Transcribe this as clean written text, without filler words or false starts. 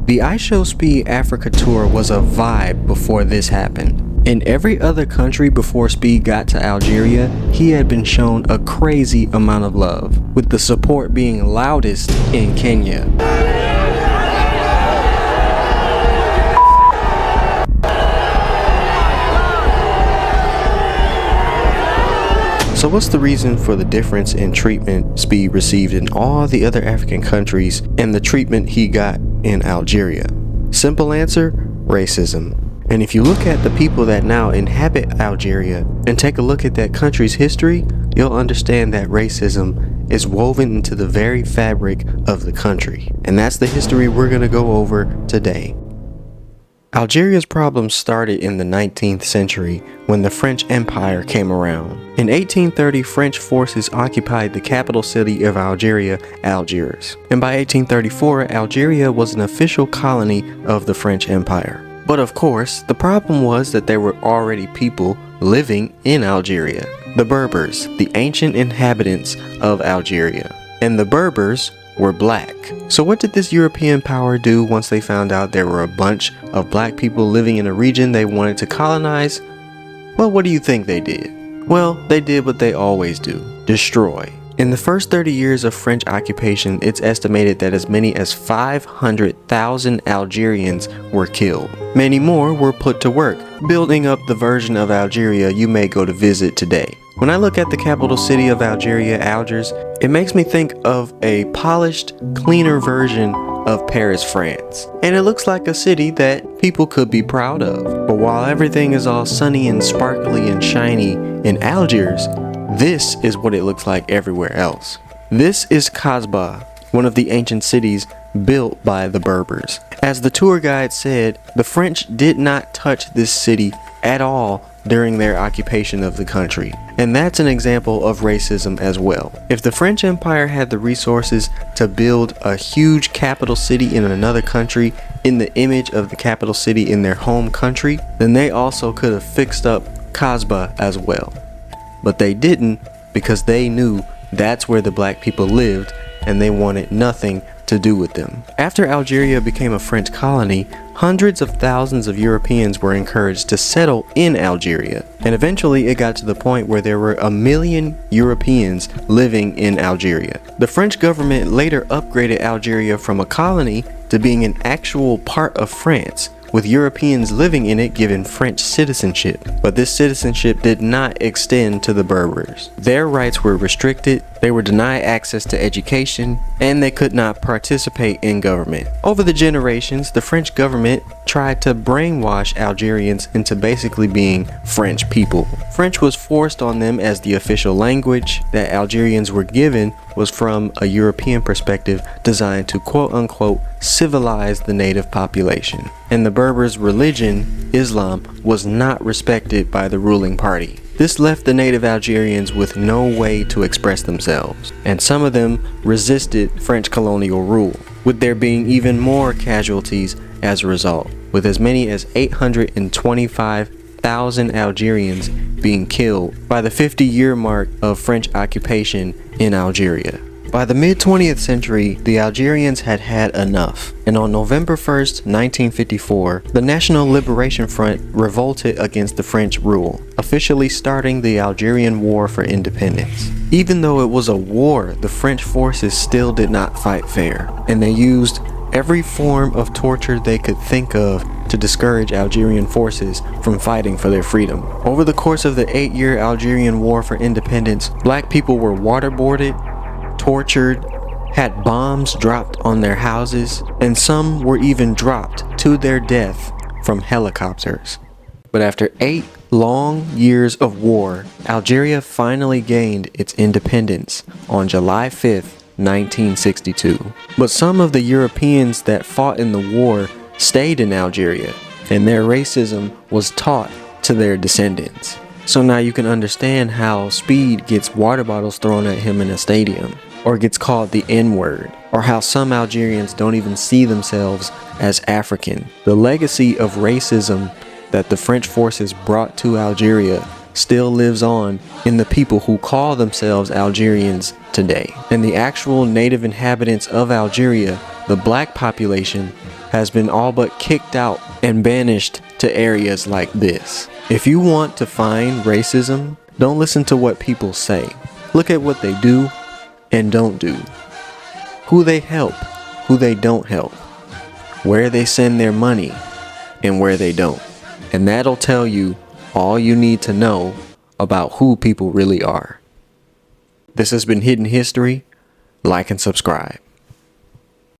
The IShowSpeed Africa tour was a vibe before this happened. In every other country before Speed got to Algeria, he had been shown a crazy amount of love, with the support being loudest in Kenya. So what's the reason for the difference in treatment Speed received in all the other African countries and the treatment he got in Algeria? Simple answer, racism. And if you look at the people that now inhabit Algeria and take a look at that country's history, you'll understand that racism is woven into the very fabric of the country. And that's the history we're going to go over today. Algeria's problems started in the 19th century when the French Empire came around. In 1830, French forces occupied the capital city of Algeria, Algiers. And by 1834, Algeria was an official colony of the French Empire. But of course, the problem was that there were already people living in Algeria. The Berbers, the ancient inhabitants of Algeria. And the Berbers were black. So what did this European power do once they found out there were a bunch of black people living in a region they wanted to colonize? Well, what do you think they did? Well, they did what they always do: destroy. In the first 30 years of French occupation, it's estimated that as many as 500,000 Algerians were killed. Many more were put to work, building up the version of Algeria you may go to visit today. When I look at the capital city of Algeria, Algiers, it makes me think of a polished, cleaner version of Paris, France. And it looks like a city that people could be proud of. But while everything is all sunny and sparkly and shiny in Algiers, this is what it looks like everywhere else. This is Kasbah, one of the ancient cities built by the Berbers. As the tour guide said, the French did not touch this city at all during their occupation of the country. And that's an example of racism as well. If the French Empire had the resources to build a huge capital city in another country in the image of the capital city in their home country, then they also could have fixed up Kasbah as well. But they didn't, because they knew that's where the black people lived and they wanted nothing to do with them. After Algeria became a French colony, hundreds of thousands of Europeans were encouraged to settle in Algeria. And eventually it got to the point where there were 1 million Europeans living in Algeria. The French government later upgraded Algeria from a colony to being an actual part of France, with Europeans living in it given French citizenship. But this citizenship did not extend to the Berbers. Their rights were restricted, they were denied access to education, and they could not participate in government. Over the generations, the French government tried to brainwash Algerians into basically being French people. French was forced on them as the official language that Algerians were given was from a European perspective designed to quote-unquote civilize the native population. And the Berbers' religion, Islam, was not respected by the ruling party. This left the native Algerians with no way to express themselves, and some of them resisted French colonial rule, with there being even more casualties as a result, with as many as 825,000 Algerians being killed by the 50-year mark of French occupation in Algeria. By the mid-20th century, the Algerians had had enough, and on November 1st, 1954, the National Liberation Front revolted against the French rule, officially starting the Algerian War for Independence. Even though it was a war, the French forces still did not fight fair, and they used every form of torture they could think of to discourage Algerian forces from fighting for their freedom. Over the course of the 8-year Algerian War for Independence, black people were waterboarded, tortured, had bombs dropped on their houses, and some were even dropped to their death from helicopters. But after 8 long years of war, Algeria finally gained its independence on July 5th, 1962. But some of the Europeans that fought in the war stayed in Algeria, and their racism was taught to their descendants. So now you can understand how Speed gets water bottles thrown at him in a stadium, or gets called the N-word, or how some Algerians don't even see themselves as African. The legacy of racism that the French forces brought to Algeria still lives on in the people who call themselves Algerians today. And the actual native inhabitants of Algeria, the black population, has been all but kicked out and banished to areas like this. If you want to find racism, don't listen to what people say. Look at what they do and don't do. Who they help, who they don't help. Where they send their money and where they don't. And that'll tell you all you need to know about who people really are. This has been Hidden History. Like and subscribe.